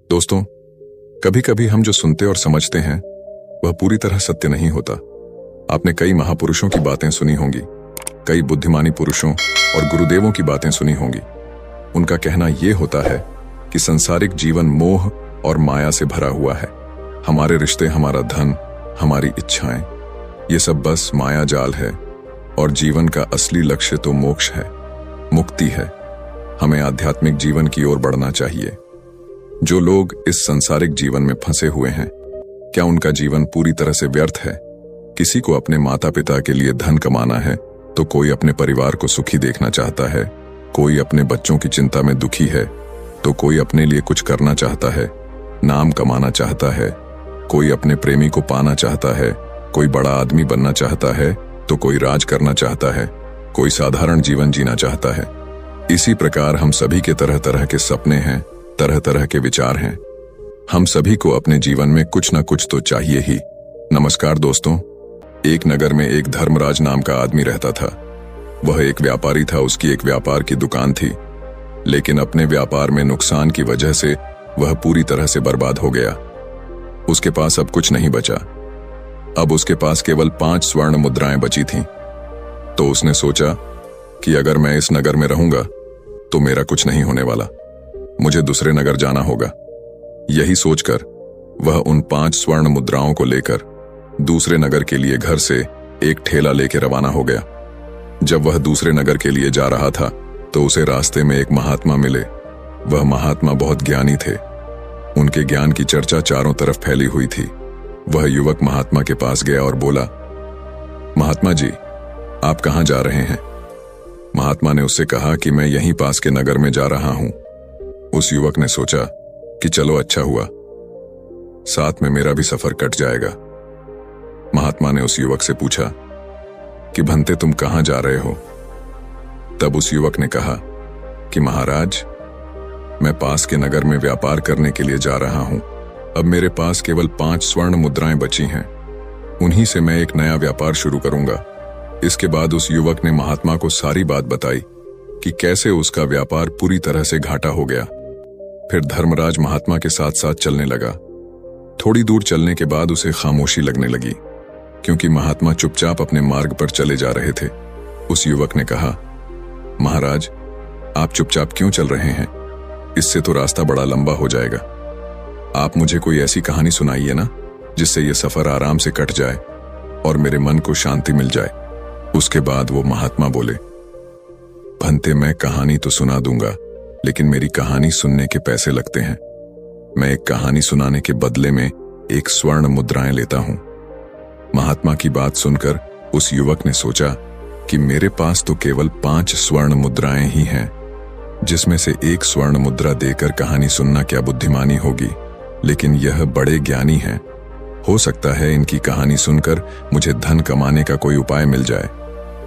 दोस्तों, कभी कभी हम जो सुनते और समझते हैं वह पूरी तरह सत्य नहीं होता। आपने कई महापुरुषों की बातें सुनी होंगी, कई बुद्धिमानी पुरुषों और गुरुदेवों की बातें सुनी होंगी। उनका कहना यह होता है कि संसारिक जीवन मोह और माया से भरा हुआ है। हमारे रिश्ते, हमारा धन, हमारी इच्छाएं, ये सब बस माया जाल है और जीवन का असली लक्ष्य तो मोक्ष है, मुक्ति है। हमें आध्यात्मिक जीवन की ओर बढ़ना चाहिए। जो लोग इस संसारिक जीवन में फंसे हुए हैं, क्या उनका जीवन पूरी तरह से व्यर्थ है? किसी को अपने माता पिता के लिए धन कमाना है तो कोई अपने परिवार को सुखी देखना चाहता है, कोई अपने बच्चों की चिंता में दुखी है तो कोई अपने लिए कुछ करना चाहता है, नाम कमाना चाहता है, कोई अपने प्रेमी को पाना चाहता है, कोई बड़ा आदमी बनना चाहता है तो कोई राज करना चाहता है, कोई साधारण जीवन जीना चाहता है। इसी प्रकार हम सभी के तरह तरह के सपने हैं, तरह तरह के विचार हैं। हम सभी को अपने जीवन में कुछ न कुछ तो चाहिए ही। नमस्कार दोस्तों, एक नगर में एक धर्मराज नाम का आदमी रहता था। वह एक व्यापारी था, उसकी एक व्यापार की दुकान थी, लेकिन अपने व्यापार में नुकसान की वजह से वह पूरी तरह से बर्बाद हो गया। उसके पास अब कुछ नहीं बचा। अब उसके पास केवल 5 स्वर्ण मुद्राएं बची थीं। तो उसने सोचा कि अगर मैं इस नगर में रहूंगा तो मेरा कुछ नहीं होने वाला, मुझे दूसरे नगर जाना होगा। यही सोचकर वह उन 5 स्वर्ण मुद्राओं को लेकर दूसरे नगर के लिए घर से एक ठेला लेकर रवाना हो गया। जब वह दूसरे नगर के लिए जा रहा था तो उसे रास्ते में एक महात्मा मिले। वह महात्मा बहुत ज्ञानी थे। उनके ज्ञान की चर्चा चारों तरफ फैली हुई थी। वह युवक महात्मा के पास गया और बोला, महात्मा जी, आप कहां जा रहे हैं? महात्मा ने उससे कहा कि मैं यहीं पास के नगर में जा रहा हूं। उस युवक ने सोचा कि चलो अच्छा हुआ, साथ में मेरा भी सफर कट जाएगा। महात्मा ने उस युवक से पूछा कि भंते तुम कहां जा रहे हो? तब उस युवक ने कहा कि महाराज, मैं पास के नगर में व्यापार करने के लिए जा रहा हूं। अब मेरे पास केवल 5 स्वर्ण मुद्राएं बची हैं, उन्हीं से मैं एक नया व्यापार शुरू करूंगा। इसके बाद उस युवक ने महात्मा को सारी बात बताई कि कैसे उसका व्यापार पूरी तरह से घाटा हो गया। फिर धर्मराज महात्मा के साथ साथ चलने लगा। थोड़ी दूर चलने के बाद उसे खामोशी लगने लगी, क्योंकि महात्मा चुपचाप अपने मार्ग पर चले जा रहे थे। उस युवक ने कहा, महाराज, आप चुपचाप क्यों चल रहे हैं? इससे तो रास्ता बड़ा लंबा हो जाएगा। आप मुझे कोई ऐसी कहानी सुनाइए ना, जिससे यह सफर आराम से कट जाए और मेरे मन को शांति मिल जाए। उसके बाद वो महात्मा बोले, भंते, मैं कहानी तो सुना दूंगा, लेकिन मेरी कहानी सुनने के पैसे लगते हैं। मैं एक कहानी सुनाने के बदले में 1 स्वर्ण मुद्राएं लेता हूं। महात्मा की बात सुनकर उस युवक ने सोचा कि मेरे पास तो केवल 5 स्वर्ण मुद्राएं ही हैं, जिसमें से 1 स्वर्ण मुद्रा देकर कहानी सुनना क्या बुद्धिमानी होगी। लेकिन यह बड़े ज्ञानी हैं, हो सकता है इनकी कहानी सुनकर मुझे धन कमाने का कोई उपाय मिल जाए।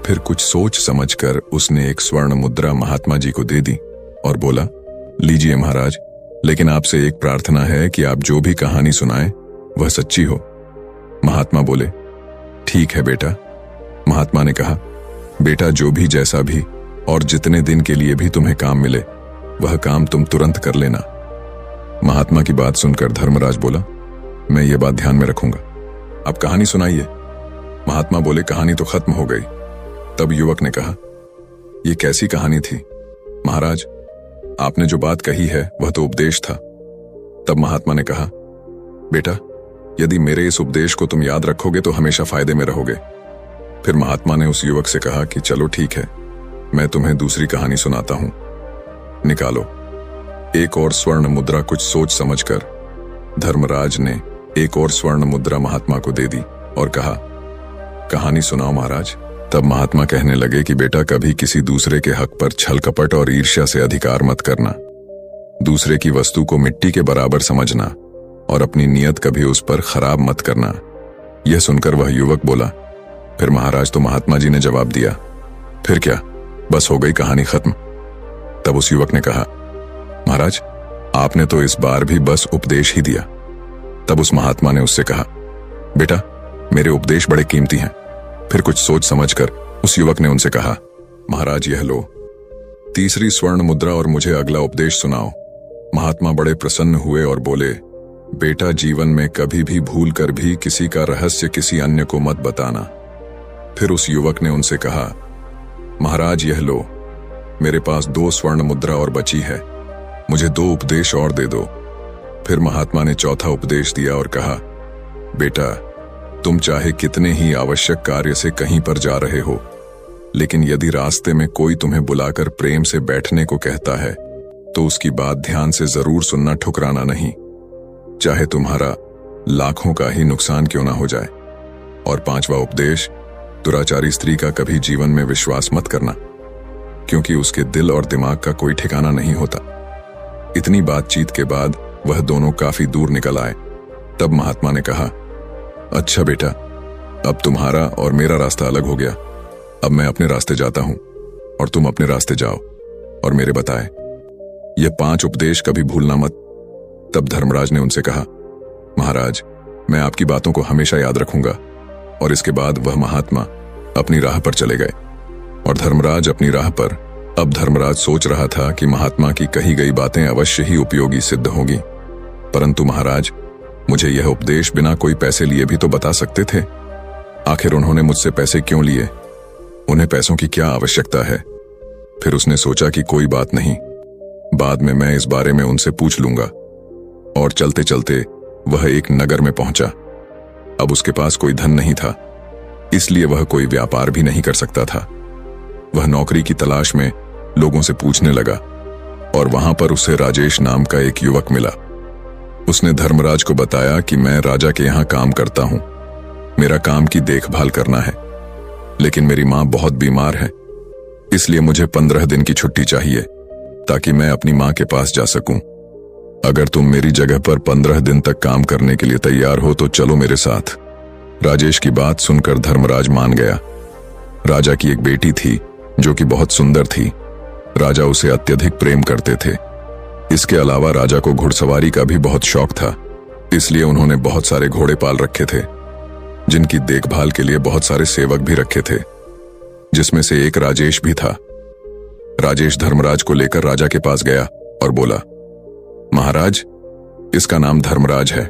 फिर कुछ सोच समझकर उसने 1 स्वर्ण मुद्रा महात्मा जी को दे दी और बोला, लीजिए महाराज, लेकिन आपसे एक प्रार्थना है कि आप जो भी कहानी सुनाएं वह सच्ची हो। महात्मा बोले, ठीक है बेटा। महात्मा ने कहा, बेटा, जो भी जैसा भी और जितने दिन के लिए भी तुम्हें काम मिले वह काम तुम तुरंत कर लेना। महात्मा की बात सुनकर धर्मराज बोला, मैं ये बात ध्यान में रखूंगा। अब कहानी सुनाइए। महात्मा बोले, कहानी तो खत्म हो गई। तब युवक ने कहा, यह कैसी कहानी थी? महाराज, आपने जो बात कही है वह तो उपदेश था। तब महात्मा ने कहा, बेटा, यदि मेरे इस उपदेश को तुम याद रखोगे तो हमेशा फायदे में रहोगे। फिर महात्मा ने उस युवक से कहा कि चलो ठीक है, मैं तुम्हें दूसरी कहानी सुनाता हूं। निकालो। 1 और स्वर्ण मुद्रा कुछ सोच समझकर धर्मराज ने 1 और स्वर्ण मुद्रा महात्मा को दे दी और कहा, कहानी सुनाओ महाराज। तब महात्मा कहने लगे कि बेटा, कभी किसी दूसरे के हक पर छल कपट और ईर्ष्या से अधिकार मत करना। दूसरे की वस्तु को मिट्टी के बराबर समझना और अपनी नीयत कभी उस पर खराब मत करना। यह सुनकर वह युवक बोला, फिर महाराज, तो महात्मा जी ने जवाब दिया, फिर क्या, बस हो गई कहानी खत्म। तब उस युवक ने कहा, महाराज, आपने तो इस बार भी बस उपदेश ही दिया। तब उस महात्मा ने उससे कहा, बेटा, मेरे उपदेश बड़े कीमती हैं। फिर कुछ सोच समझकर उस युवक ने उनसे कहा, महाराज, यह लो 3री स्वर्ण मुद्रा और मुझे अगला उपदेश सुनाओ। महात्मा बड़े प्रसन्न हुए और बोले, बेटा, जीवन में कभी भी भूल कर भी किसी का रहस्य किसी अन्य को मत बताना। फिर उस युवक ने उनसे कहा, महाराज, यह लो, मेरे पास 2 स्वर्ण मुद्रा और बची है, मुझे 2 उपदेश और दे दो। फिर महात्मा ने चौथा उपदेश दिया और कहा, बेटा, तुम चाहे कितने ही आवश्यक कार्य से कहीं पर जा रहे हो, लेकिन यदि रास्ते में कोई तुम्हें बुलाकर प्रेम से बैठने को कहता है तो उसकी बात ध्यान से जरूर सुनना, ठुकराना नहीं, चाहे तुम्हारा लाखों का ही नुकसान क्यों ना हो जाए। और 5वां उपदेश, दुराचारी स्त्री का कभी जीवन में विश्वास मत करना, क्योंकि उसके दिल और दिमाग का कोई ठिकाना नहीं होता। इतनी बातचीत के बाद वह दोनों काफी दूर निकल आए। तब महात्मा ने कहा, अच्छा बेटा, अब तुम्हारा और मेरा रास्ता अलग हो गया। अब मैं अपने रास्ते जाता हूं और तुम अपने रास्ते जाओ और मेरे बताए ये 5 उपदेश कभी भूलना मत। तब धर्मराज ने उनसे कहा, महाराज, मैं आपकी बातों को हमेशा याद रखूंगा। और इसके बाद वह महात्मा अपनी राह पर चले गए और धर्मराज अपनी राह पर। अब धर्मराज सोच रहा था कि महात्मा की कही गई बातें अवश्य ही उपयोगी सिद्ध होंगी, परंतु महाराज, मुझे यह उपदेश बिना कोई पैसे लिए भी तो बता सकते थे। आखिर उन्होंने मुझसे पैसे क्यों लिए? उन्हें पैसों की क्या आवश्यकता है? फिर उसने सोचा कि कोई बात नहीं, बाद में मैं इस बारे में उनसे पूछ लूंगा। और चलते चलते वह एक नगर में पहुंचा। अब उसके पास कोई धन नहीं था, इसलिए वह कोई व्यापार भी नहीं कर सकता था। वह नौकरी की तलाश में लोगों से पूछने लगा और वहां पर उसे राजेश नाम का एक युवक मिला। उसने धर्मराज को बताया कि मैं राजा के यहां काम करता हूं, मेरा काम की देखभाल करना है, लेकिन मेरी मां बहुत बीमार है, इसलिए मुझे 15 दिन की छुट्टी चाहिए ताकि मैं अपनी मां के पास जा सकूं। अगर तुम मेरी जगह पर 15 दिन तक काम करने के लिए तैयार हो तो चलो मेरे साथ। राजेश की बात सुनकर धर्मराज मान गया। राजा की एक बेटी थी जो कि बहुत सुंदर थी। राजा उसे अत्यधिक प्रेम करते थे। इसके अलावा राजा को घुड़सवारी का भी बहुत शौक था, इसलिए उन्होंने बहुत सारे घोड़े पाल रखे थे, जिनकी देखभाल के लिए बहुत सारे सेवक भी रखे थे, जिसमें से एक राजेश भी था। राजेश धर्मराज को लेकर राजा के पास गया और बोला, महाराज, इसका नाम धर्मराज है,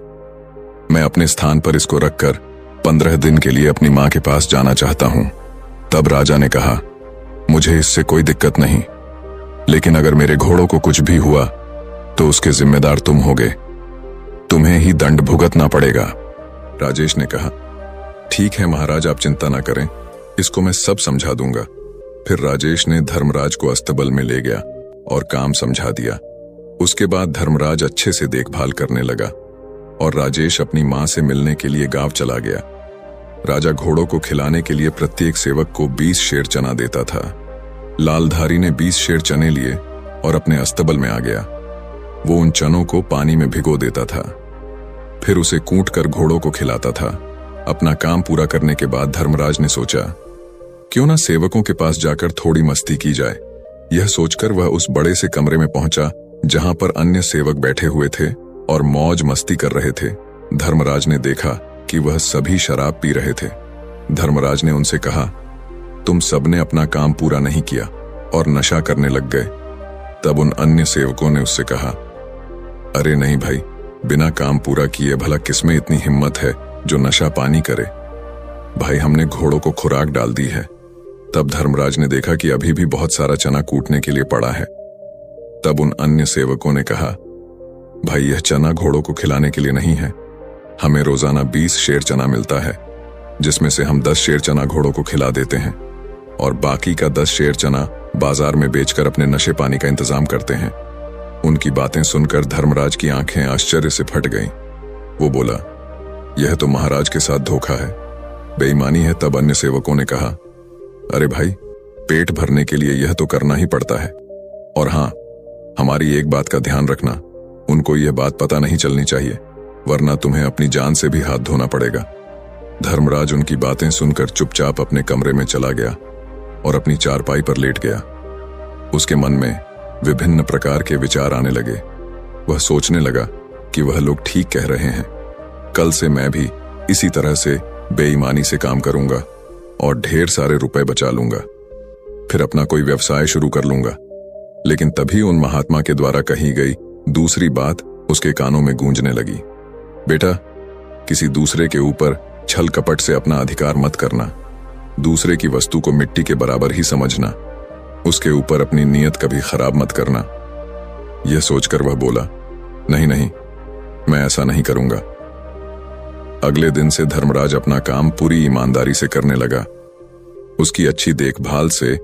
मैं अपने स्थान पर इसको रखकर 15 दिन के लिए अपनी मां के पास जाना चाहता हूं। तब राजा ने कहा, मुझे इससे कोई दिक्कत नहीं, लेकिन अगर मेरे घोड़ों को कुछ भी हुआ तो उसके जिम्मेदार तुम होगे, तुम्हें ही दंड भुगतना पड़ेगा। राजेश ने कहा, ठीक है महाराज, आप चिंता ना करें, इसको मैं सब समझा दूंगा। फिर राजेश ने धर्मराज को अस्तबल में ले गया और काम समझा दिया। उसके बाद धर्मराज अच्छे से देखभाल करने लगा और राजेश अपनी मां से मिलने के लिए गांव चला गया। राजा घोड़ों को खिलाने के लिए प्रत्येक सेवक को 20 शेर चना देता था। लालधारी ने 20 शेर चने लिए और अपने अस्तबल में आ गया। वो उन चनों को पानी में भिगो देता था, फिर उसे कूट कर घोड़ों को खिलाता था। अपना काम पूरा करने के बाद धर्मराज ने सोचा, क्यों ना सेवकों के पास जाकर थोड़ी मस्ती की जाए। यह सोचकर वह उस बड़े से कमरे में पहुंचा जहां पर अन्य सेवक बैठे हुए थे और मौज मस्ती कर रहे थे। धर्मराज ने देखा कि वह सभी शराब पी रहे थे। धर्मराज ने उनसे कहा, तुम सबने अपना काम पूरा नहीं किया और नशा करने लग गए। तब उन अन्य सेवकों ने उससे कहा, अरे नहीं भाई, बिना काम पूरा किए भला किसमें इतनी हिम्मत है जो नशा पानी करे। भाई, हमने घोड़ों को खुराक डाल दी है। तब धर्मराज ने देखा कि अभी भी बहुत सारा चना कूटने के लिए पड़ा है। तब उन अन्य सेवकों ने कहा, भाई, यह चना घोड़ों को खिलाने के लिए नहीं है, हमें रोजाना 20 शेर चना मिलता है, जिसमें से हम 10 शेर चना घोड़ों को खिला देते हैं और बाकी का 10 शेर चना बाजार में बेचकर अपने नशे पानी का इंतजाम करते हैं। उनकी बातें सुनकर धर्मराज की आंखें आश्चर्य से फट गईं। वो बोला, यह तो महाराज के साथ धोखा है, बेईमानी है। तब अन्य सेवकों ने कहा, अरे भाई, पेट भरने के लिए यह तो करना ही पड़ता है। और हां, हमारी एक बात का ध्यान रखना, उनको यह बात पता नहीं चलनी चाहिए, वरना तुम्हें अपनी जान से भी हाथ धोना पड़ेगा। धर्मराज उनकी बातें सुनकर चुपचाप अपने कमरे में चला गया और अपनी चारपाई पर लेट गया। उसके मन में विभिन्न प्रकार के विचार आने लगे। वह सोचने लगा कि वह लोग ठीक कह रहे हैं, कल से मैं भी इसी तरह से बेईमानी से काम करूंगा और ढेर सारे रुपए बचा लूंगा, फिर अपना कोई व्यवसाय शुरू कर लूंगा। लेकिन तभी उन महात्मा के द्वारा कही गई दूसरी बात उसके कानों में गूंजने लगी, बेटा, किसी दूसरे के ऊपर छल कपट से अपना अधिकार मत करना, दूसरे की वस्तु को मिट्टी के बराबर ही समझना, उसके ऊपर अपनी नीयत कभी खराब मत करना। यह सोचकर वह बोला, नहीं नहीं, मैं ऐसा नहीं करूंगा। अगले दिन से धर्मराज अपना काम पूरी ईमानदारी से करने लगा। उसकी अच्छी देखभाल से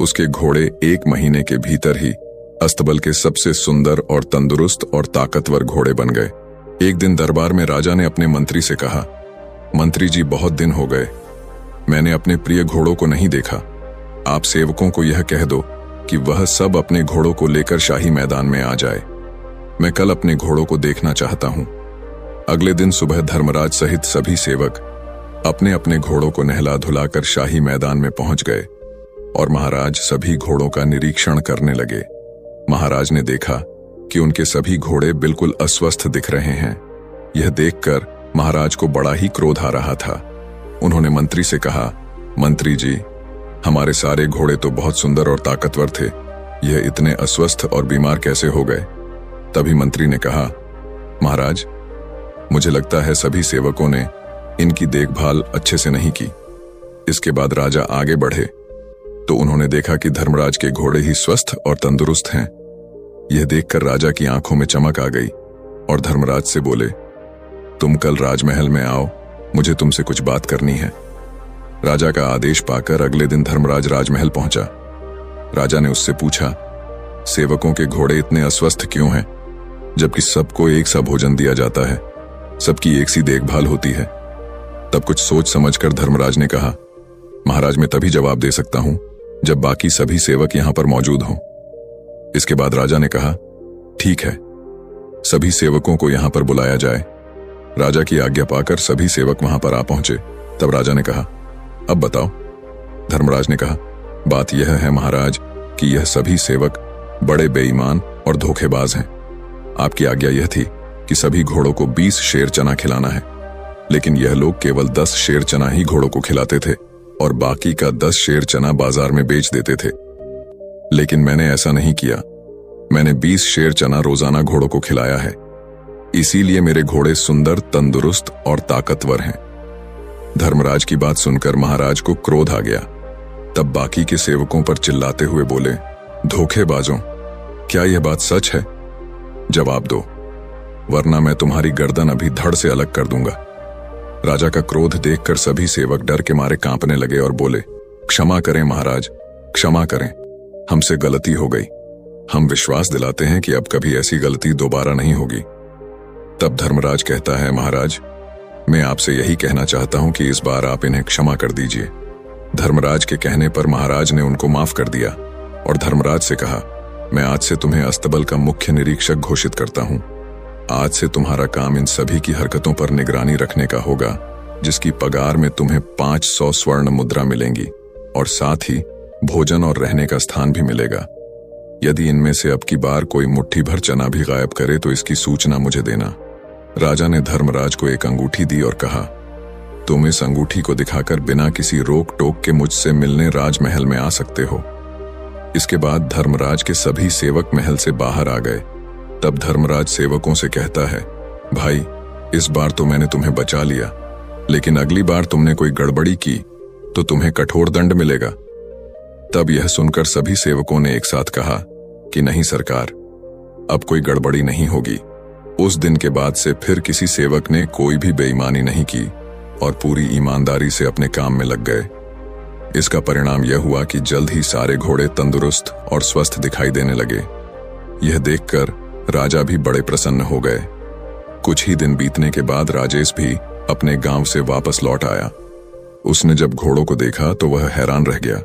उसके घोड़े 1 महीने के भीतर ही अस्तबल के सबसे सुंदर और तंदुरुस्त और ताकतवर घोड़े बन गए। एक दिन दरबार में राजा ने अपने मंत्री से कहा, मंत्री जी, बहुत दिन हो गए, मैंने अपने प्रिय घोड़ों को नहीं देखा। आप सेवकों को यह कह दो कि वह सब अपने घोड़ों को लेकर शाही मैदान में आ जाए। मैं कल अपने घोड़ों को देखना चाहता हूं। अगले दिन सुबह धर्मराज सहित सभी सेवक अपने अपने घोड़ों को नहला धुलाकर शाही मैदान में पहुंच गए और महाराज सभी घोड़ों का निरीक्षण करने लगे। महाराज ने देखा कि उनके सभी घोड़े बिल्कुल अस्वस्थ दिख रहे हैं। यह देखकर महाराज को बड़ा ही क्रोध आ रहा था। उन्होंने मंत्री से कहा, मंत्री जी, हमारे सारे घोड़े तो बहुत सुंदर और ताकतवर थे, यह इतने अस्वस्थ और बीमार कैसे हो गए? तभी मंत्री ने कहा, महाराज, मुझे लगता है सभी सेवकों ने इनकी देखभाल अच्छे से नहीं की। इसके बाद राजा आगे बढ़े तो उन्होंने देखा कि धर्मराज के घोड़े ही स्वस्थ और तंदुरुस्त हैं। यह देखकर राजा की आंखों में चमक आ गई और धर्मराज से बोले, तुम कल राजमहल में आओ, मुझे तुमसे कुछ बात करनी है। राजा का आदेश पाकर अगले दिन धर्मराज राजमहल पहुंचा। राजा ने उससे पूछा, सेवकों के घोड़े इतने अस्वस्थ क्यों हैं, जबकि सबको एक सा भोजन दिया जाता है, सबकी एक सी देखभाल होती है? तब कुछ सोच समझकर धर्मराज ने कहा, महाराज, मैं तभी जवाब दे सकता हूं जब बाकी सभी सेवक यहां पर मौजूद हों। इसके बाद राजा ने कहा, ठीक है, सभी सेवकों को यहां पर बुलाया जाए। राजा की आज्ञा पाकर सभी सेवक वहां पर आ पहुंचे। तब राजा ने कहा, अब बताओ। धर्मराज ने कहा, बात यह है महाराज कि यह सभी सेवक बड़े बेईमान और धोखेबाज हैं। आपकी आज्ञा यह थी कि सभी घोड़ों को 20 शेर चना खिलाना है, लेकिन यह लोग केवल 10 शेर चना ही घोड़ों को खिलाते थे और बाकी का 10 शेर चना बाजार में बेच देते थे। लेकिन मैंने ऐसा नहीं किया। मैंने 20 शेर चना रोजाना घोड़ों को खिलाया है, इसीलिए मेरे घोड़े सुंदर, तंदुरुस्त और ताकतवर हैं। धर्मराज की बात सुनकर महाराज को क्रोध आ गया। तब बाकी के सेवकों पर चिल्लाते हुए बोले, धोखेबाजों, क्या यह बात सच है? जवाब दो, वरना मैं तुम्हारी गर्दन अभी धड़ से अलग कर दूंगा। राजा का क्रोध देखकर सभी सेवक डर के मारे कांपने लगे और बोले, क्षमा करें महाराज, क्षमा करें, हमसे गलती हो गई। हम विश्वास दिलाते हैं कि अब कभी ऐसी गलती दोबारा नहीं होगी। तब धर्मराज कहता है, महाराज, मैं आपसे यही कहना चाहता हूं कि इस बार आप इन्हें क्षमा कर दीजिए। धर्मराज के कहने पर महाराज ने उनको माफ कर दिया और धर्मराज से कहा, मैं आज से तुम्हें अस्तबल का मुख्य निरीक्षक घोषित करता हूं। आज से तुम्हारा काम इन सभी की हरकतों पर निगरानी रखने का होगा, जिसकी पगार में तुम्हें 500 स्वर्ण मुद्रा मिलेंगी और साथ ही भोजन और रहने का स्थान भी मिलेगा। यदि इनमें से अब की बार कोई मुट्ठी भर चना भी गायब करे तो इसकी सूचना मुझे देना। राजा ने धर्मराज को एक अंगूठी दी और कहा, तुम इस अंगूठी को दिखाकर बिना किसी रोक टोक के मुझसे मिलने राजमहल में आ सकते हो। इसके बाद धर्मराज के सभी सेवक महल से बाहर आ गए। तब धर्मराज सेवकों से कहता है, भाई, इस बार तो मैंने तुम्हें बचा लिया, लेकिन अगली बार तुमने कोई गड़बड़ी की तो तुम्हें कठोर दंड मिलेगा। तब यह सुनकर सभी सेवकों ने एक साथ कहा कि नहीं सरकार, अब कोई गड़बड़ी नहीं होगी। उस दिन के बाद से फिर किसी सेवक ने कोई भी बेईमानी नहीं की और पूरी ईमानदारी से अपने काम में लग गए। इसका परिणाम यह हुआ कि जल्द ही सारे घोड़े तंदुरुस्त और स्वस्थ दिखाई देने लगे। यह देखकर राजा भी बड़े प्रसन्न हो गए। कुछ ही दिन बीतने के बाद राजेश भी अपने गांव से वापस लौट आया। उसने जब घोड़ों को देखा तो वह हैरान रह गया,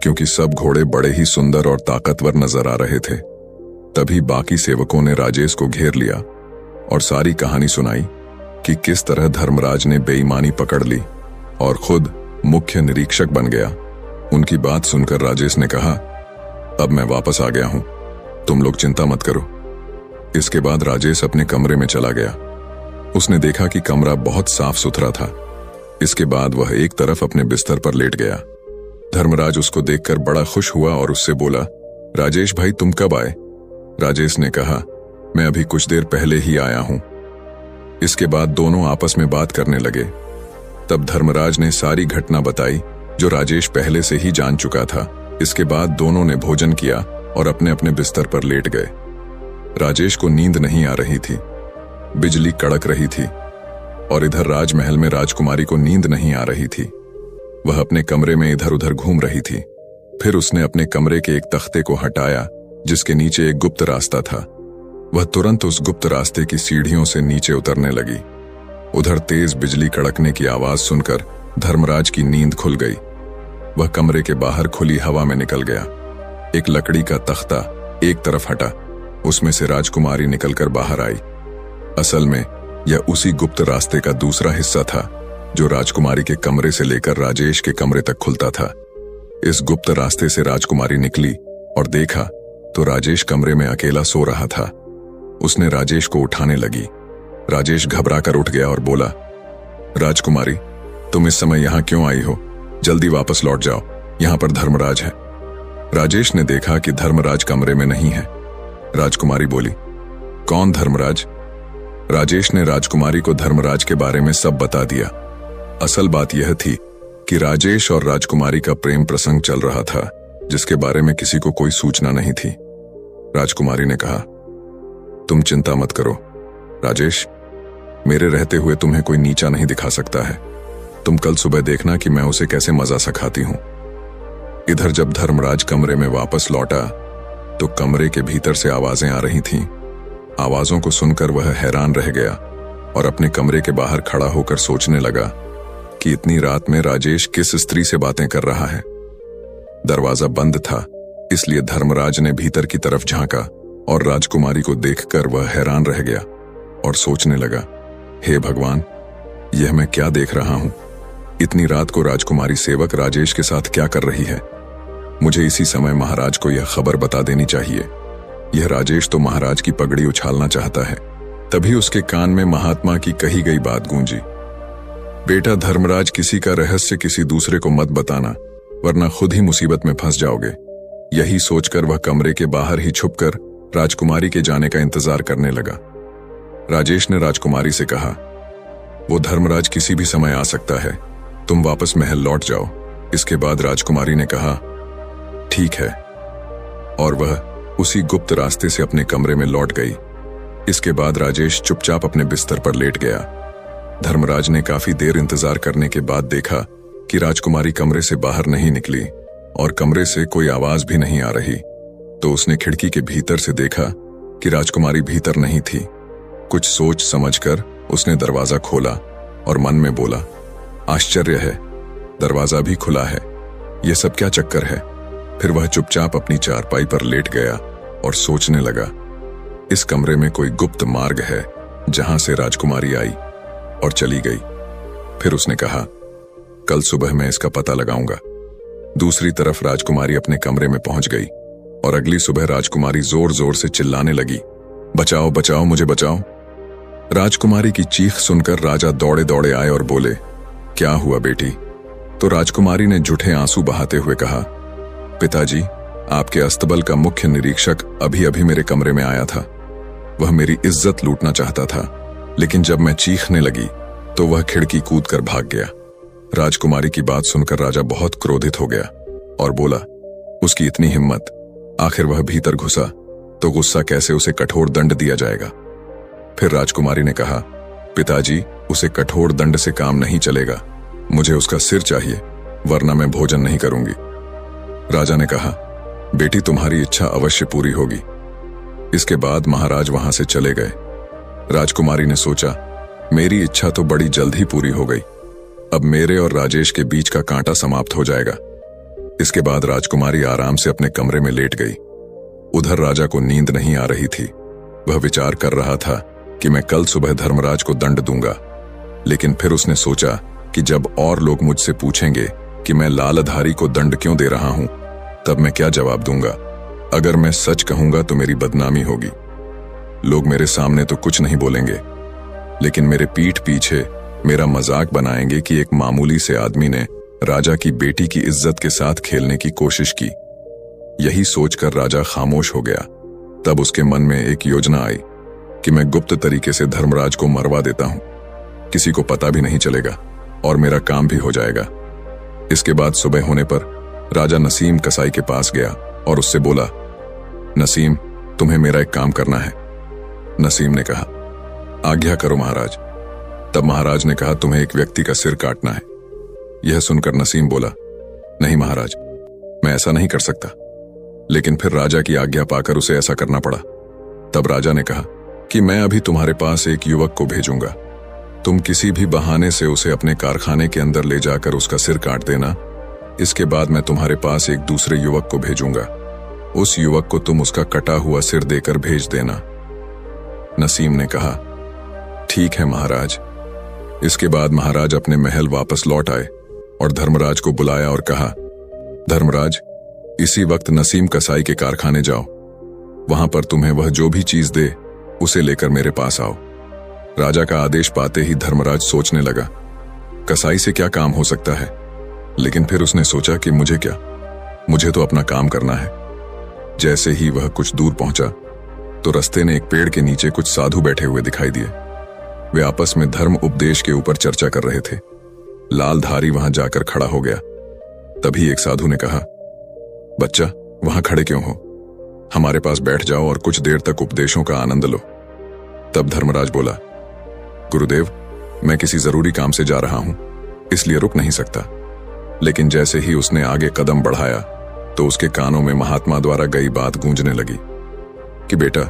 क्योंकि सब घोड़े बड़े ही सुंदर और ताकतवर नजर आ रहे थे। तभी बाकी सेवकों ने राजेश को घेर लिया और सारी कहानी सुनाई कि किस तरह धर्मराज ने बेईमानी पकड़ ली और खुद मुख्य निरीक्षक बन गया। उनकी बात सुनकर राजेश ने कहा, अब मैं वापस आ गया हूं, तुम लोग चिंता मत करो। इसके बाद राजेश अपने कमरे में चला गया। उसने देखा कि कमरा बहुत साफ सुथरा था। इसके बाद वह एक तरफ अपने बिस्तर पर लेट गया। धर्मराज उसको देखकर बड़ा खुश हुआ और उससे बोला, राजेश भाई, तुम कब आए? राजेश ने कहा, मैं अभी कुछ देर पहले ही आया हूं। इसके बाद दोनों आपस में बात करने लगे। तब धर्मराज ने सारी घटना बताई जो राजेश पहले से ही जान चुका था। इसके बाद दोनों ने भोजन किया और अपने अपने बिस्तर पर लेट गए। राजेश को नींद नहीं आ रही थी, बिजली कड़क रही थी और इधर राजमहल में राजकुमारी को नींद नहीं आ रही थी। वह अपने कमरे में इधर उधर घूम रही थी। फिर उसने अपने कमरे के एक तख्ते को हटाया जिसके नीचे एक गुप्त रास्ता था। वह तुरंत उस गुप्त रास्ते की सीढ़ियों से नीचे उतरने लगी। उधर तेज बिजली कड़कने की आवाज सुनकर धर्मराज की नींद खुल गई। वह कमरे के बाहर खुली हवा में निकल गया। एक लकड़ी का तख्ता एक तरफ हटा, उसमें से राजकुमारी निकलकर बाहर आई। असल में यह उसी गुप्त रास्ते का दूसरा हिस्सा था जो राजकुमारी के कमरे से लेकर राजेश के कमरे तक खुलता था। इस गुप्त रास्ते से राजकुमारी निकली और देखा तो राजेश कमरे में अकेला सो रहा था। उसने राजेश को उठाने लगी। राजेश घबराकर उठ गया और बोला, राजकुमारी, तुम इस समय यहां क्यों आई हो? जल्दी वापस लौट जाओ, यहां पर धर्मराज है। राजेश ने देखा कि धर्मराज कमरे में नहीं है। राजकुमारी बोली, कौन धर्मराज? राजेश ने राजकुमारी को धर्मराज के बारे में सब बता दिया। असल बात यह थी कि राजेश और राजकुमारी का प्रेम प्रसंग चल रहा था जिसके बारे में किसी को कोई सूचना नहीं थी। राजकुमारी ने कहा, तुम चिंता मत करो राजेश, मेरे रहते हुए तुम्हें कोई नीचा नहीं दिखा सकता है। तुम कल सुबह देखना कि मैं उसे कैसे मजा सिखाती हूं। इधर जब धर्मराज कमरे में वापस लौटा तो कमरे के भीतर से आवाजें आ रही थीं। आवाजों को सुनकर वह हैरान रह गया और अपने कमरे के बाहर खड़ा होकर सोचने लगा कि इतनी रात में राजेश किस स्त्री से बातें कर रहा है। दरवाजा बंद था, इसलिए धर्मराज ने भीतर की तरफ झांका और राजकुमारी को देखकर वह हैरान रह गया और सोचने लगा, हे भगवान, यह मैं क्या देख रहा हूं? इतनी रात को राजकुमारी सेवक राजेश के साथ क्या कर रही है? मुझे इसी समय महाराज को यह खबर बता देनी चाहिए। यह राजेश तो महाराज की पगड़ी उछालना चाहता है। तभी उसके कान में महात्मा की कही गई बात गूंजी, बेटा धर्मराज, किसी का रहस्य किसी दूसरे को मत बताना, वरना खुद ही मुसीबत में फंस जाओगे। यही सोचकर वह कमरे के बाहर ही छुपकर राजकुमारी के जाने का इंतजार करने लगा। राजेश ने राजकुमारी से कहा, वो धर्मराज किसी भी समय आ सकता है, तुम वापस महल लौट जाओ। इसके बाद राजकुमारी ने कहा, ठीक है, और वह उसी गुप्त रास्ते से अपने कमरे में लौट गई। इसके बाद राजेश चुपचाप अपने बिस्तर पर लेट गया। धर्मराज ने काफी देर इंतजार करने के बाद देखा कि राजकुमारी कमरे से बाहर नहीं निकली और कमरे से कोई आवाज भी नहीं आ रही। तो उसने खिड़की के भीतर से देखा कि राजकुमारी भीतर नहीं थी। कुछ सोच समझकर उसने दरवाजा खोला और मन में बोला, आश्चर्य है, दरवाजा भी खुला है, यह सब क्या चक्कर है? फिर वह चुपचाप अपनी चारपाई पर लेट गया और सोचने लगा, इस कमरे में कोई गुप्त मार्ग है जहां से राजकुमारी आई और चली गई। फिर उसने कहा, कल सुबह मैं इसका पता लगाऊंगा। दूसरी तरफ राजकुमारी अपने कमरे में पहुंच गई और अगली सुबह राजकुमारी जोर जोर से चिल्लाने लगी, बचाओ बचाओ, मुझे बचाओ। राजकुमारी की चीख सुनकर राजा दौड़े दौड़े आए और बोले, क्या हुआ बेटी? तो राजकुमारी ने झूठे आंसू बहाते हुए कहा, पिताजी, आपके अस्तबल का मुख्य निरीक्षक अभी अभी मेरे कमरे में आया था। वह मेरी इज्जत लूटना चाहता था, लेकिन जब मैं चीखने लगी तो वह खिड़की कूदकर भाग गया। राजकुमारी की बात सुनकर राजा बहुत क्रोधित हो गया और बोला, उसकी इतनी हिम्मत, आखिर वह भीतर घुसा तो गुस्सा कैसे उसे कठोर दंड दिया जाएगा। फिर राजकुमारी ने कहा, पिताजी, उसे कठोर दंड से काम नहीं चलेगा, मुझे उसका सिर चाहिए, वरना मैं भोजन नहीं करूंगी। राजा ने कहा, बेटी, तुम्हारी इच्छा अवश्य पूरी होगी। इसके बाद महाराज वहां से चले गए। राजकुमारी ने सोचा, मेरी इच्छा तो बड़ी जल्द ही पूरी हो गई, अब मेरे और राजेश के बीच का कांटा समाप्त हो जाएगा। इसके बाद राजकुमारी आराम से अपने कमरे में लेट गई। उधर राजा को नींद नहीं आ रही थी। वह विचार कर रहा था कि मैं कल सुबह धर्मराज को दंड दूंगा, लेकिन फिर उसने सोचा कि जब और लोग मुझसे पूछेंगे कि मैं लालधारी को दंड क्यों दे रहा हूं, तब मैं क्या जवाब दूंगा? अगर मैं सच कहूंगा तो मेरी बदनामी होगी। लोग मेरे सामने तो कुछ नहीं बोलेंगे, लेकिन मेरे पीठ पीछे मेरा मजाक बनाएंगे कि एक मामूली से आदमी ने राजा की बेटी की इज्जत के साथ खेलने की कोशिश की। यही सोचकर राजा खामोश हो गया। तब उसके मन में एक योजना आई। कि मैं गुप्त तरीके से धर्मराज को मरवा देता हूं। किसी को पता भी नहीं चलेगा और मेरा काम भी हो जाएगा। इसके बाद सुबह होने पर राजा नसीम कसाई के पास गया और उससे बोला, नसीम, तुम्हें मेरा एक काम करना है। नसीम ने कहा, आज्ञा करो महाराज। तब महाराज ने कहा, तुम्हें एक व्यक्ति का सिर काटना है। यह सुनकर नसीम बोला, नहीं महाराज, मैं ऐसा नहीं कर सकता। लेकिन फिर राजा की आज्ञा पाकर उसे ऐसा करना पड़ा। तब राजा ने कहा कि मैं अभी तुम्हारे पास एक युवक को भेजूंगा। तुम किसी भी बहाने से उसे अपने कारखाने के अंदर ले जाकर उसका सिर काट देना। इसके बाद मैं तुम्हारे पास एक दूसरे युवक को भेजूंगा। उस युवक को तुम उसका कटा हुआ सिर देकर भेज देना। नसीम ने कहा, ठीक है महाराज। इसके बाद महाराज अपने महल वापस लौट आए और धर्मराज को बुलाया और कहा, धर्मराज, इसी वक्त नसीम कसाई के कारखाने जाओ। वहां पर तुम्हें वह जो भी चीज दे उसे लेकर मेरे पास आओ। राजा का आदेश पाते ही धर्मराज सोचने लगा, कसाई से क्या काम हो सकता है। लेकिन फिर उसने सोचा कि मुझे क्या, मुझे तो अपना काम करना है। जैसे ही वह कुछ दूर पहुंचा तो रास्ते ने एक पेड़ के नीचे कुछ साधु बैठे हुए दिखाई दिए। वे आपस में धर्म उपदेश के ऊपर चर्चा कर रहे थे। लालधारी वहां जाकर खड़ा हो गया। तभी एक साधु ने कहा, बच्चा, वहां खड़े क्यों हो? हमारे पास बैठ जाओ और कुछ देर तक उपदेशों का आनंद लो। तब धर्मराज बोला, गुरुदेव, मैं किसी जरूरी काम से जा रहा हूं, इसलिए रुक नहीं सकता। लेकिन जैसे ही उसने आगे कदम बढ़ाया तो उसके कानों में महात्मा द्वारा गई बात गूंजने लगी कि बेटा,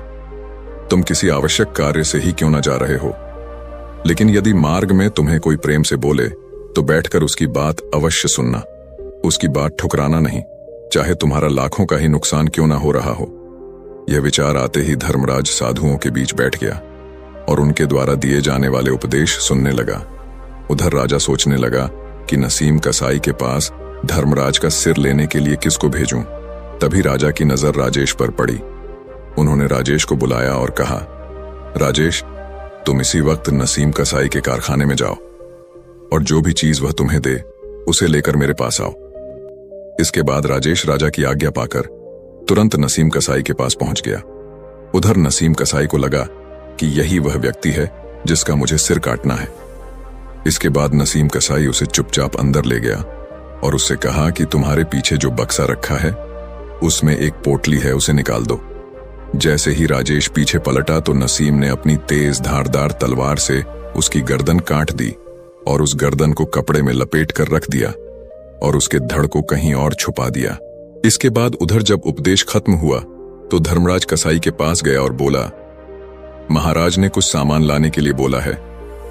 तुम किसी आवश्यक कार्य से ही क्यों न जा रहे हो, लेकिन यदि मार्ग में तुम्हें कोई प्रेम से बोले तो बैठकर उसकी बात अवश्य सुनना। उसकी बात ठुकराना नहीं, चाहे तुम्हारा लाखों का ही नुकसान क्यों ना हो रहा हो। यह विचार आते ही धर्मराज साधुओं के बीच बैठ गया और उनके द्वारा दिए जाने वाले उपदेश सुनने लगा। उधर राजा सोचने लगा कि नसीम कसाई के पास धर्मराज का सिर लेने के लिए किसको भेजूं। तभी राजा की नजर राजेश पर पड़ी। उन्होंने राजेश को बुलाया और कहा, राजेश, तुम इसी वक्त नसीम कसाई के कारखाने में जाओ और जो भी चीज वह तुम्हें दे उसे लेकर मेरे पास आओ। इसके बाद राजेश राजा की आज्ञा पाकर तुरंत नसीम कसाई के पास पहुंच गया। उधर नसीम कसाई को लगा कि यही वह व्यक्ति है जिसका मुझे सिर काटना है। इसके बाद नसीम कसाई उसे चुपचाप अंदर ले गया और उससे कहा कि तुम्हारे पीछे जो बक्सा रखा है उसमें एक पोटली है, उसे निकाल दो। जैसे ही राजेश पीछे पलटा तो नसीम ने अपनी तेज धारदार तलवार से उसकी गर्दन काट दी और उस गर्दन को कपड़े में लपेट कर रख दिया और उसके धड़ को कहीं और छुपा दिया। इसके बाद उधर जब उपदेश खत्म हुआ तो धर्मराज कसाई के पास गया और बोला, महाराज ने कुछ सामान लाने के लिए बोला है,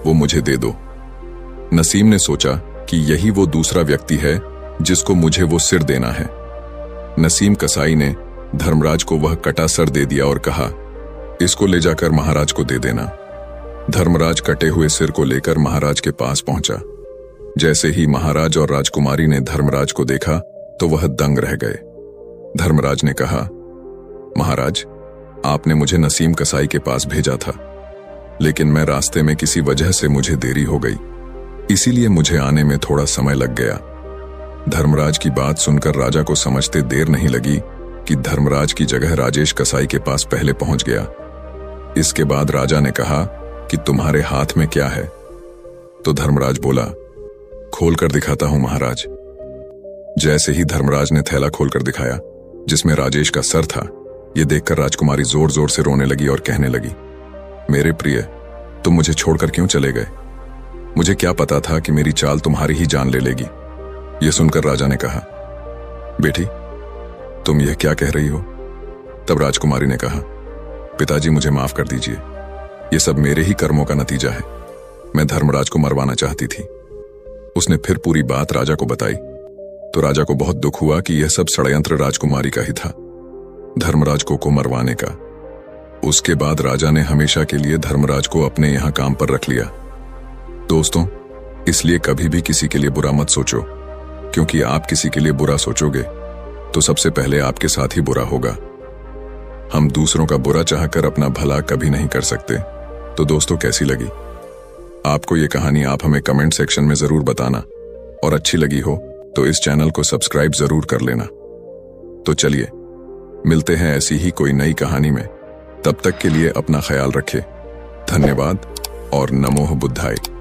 वो मुझे दे दो। नसीम ने सोचा कि यही वो दूसरा व्यक्ति है जिसको मुझे वो सिर देना है। नसीम कसाई ने धर्मराज को वह कटा सर दे दिया और कहा, इसको ले जाकर महाराज को दे देना। धर्मराज कटे हुए सिर को लेकर महाराज के पास पहुंचा। जैसे ही महाराज और राजकुमारी ने धर्मराज को देखा तो वह दंग रह गए। धर्मराज ने कहा, महाराज, आपने मुझे नसीम कसाई के पास भेजा था, लेकिन मैं रास्ते में किसी वजह से मुझे देरी हो गई, इसीलिए मुझे आने में थोड़ा समय लग गया। धर्मराज की बात सुनकर राजा को समझते देर नहीं लगी कि धर्मराज की जगह राजेश कसाई के पास पहले पहुंच गया। इसके बाद राजा ने कहा कि तुम्हारे हाथ में क्या है? तो धर्मराज बोला, खोल कर दिखाता हूं महाराज। जैसे ही धर्मराज ने थैला खोलकर दिखाया जिसमें राजेश का सर था, यह देखकर राजकुमारी जोर जोर से रोने लगी और कहने लगी, मेरे प्रिय, तुम मुझे छोड़कर क्यों चले गए? मुझे क्या पता था कि मेरी चाल तुम्हारी ही जान ले लेगी। यह सुनकर राजा ने कहा, बेटी, तुम यह क्या कह रही हो? तब राजकुमारी ने कहा, पिताजी, मुझे माफ कर दीजिए, यह सब मेरे ही कर्मों का नतीजा है। मैं धर्मराज को मरवाना चाहती थी। उसने फिर पूरी बात राजा को बताई तो राजा को बहुत दुख हुआ कि यह सब षड्यंत्र राजकुमारी का ही था, धर्मराज को मरवाने का। उसके बाद राजा ने हमेशा के लिए धर्मराज को अपने यहां काम पर रख लिया। दोस्तों, इसलिए कभी भी किसी के लिए बुरा मत सोचो, क्योंकि आप किसी के लिए बुरा सोचोगे तो सबसे पहले आपके साथ ही बुरा होगा। हम दूसरों का बुरा चाहकर अपना भला कभी नहीं कर सकते। तो दोस्तों, कैसी लगी आपको ये कहानी? आप हमें कमेंट सेक्शन में जरूर बताना, और अच्छी लगी हो तो इस चैनल को सब्सक्राइब जरूर कर लेना। तो चलिए, मिलते हैं ऐसी ही कोई नई कहानी में। तब तक के लिए अपना ख्याल रखें। धन्यवाद और नमो बुद्धाय।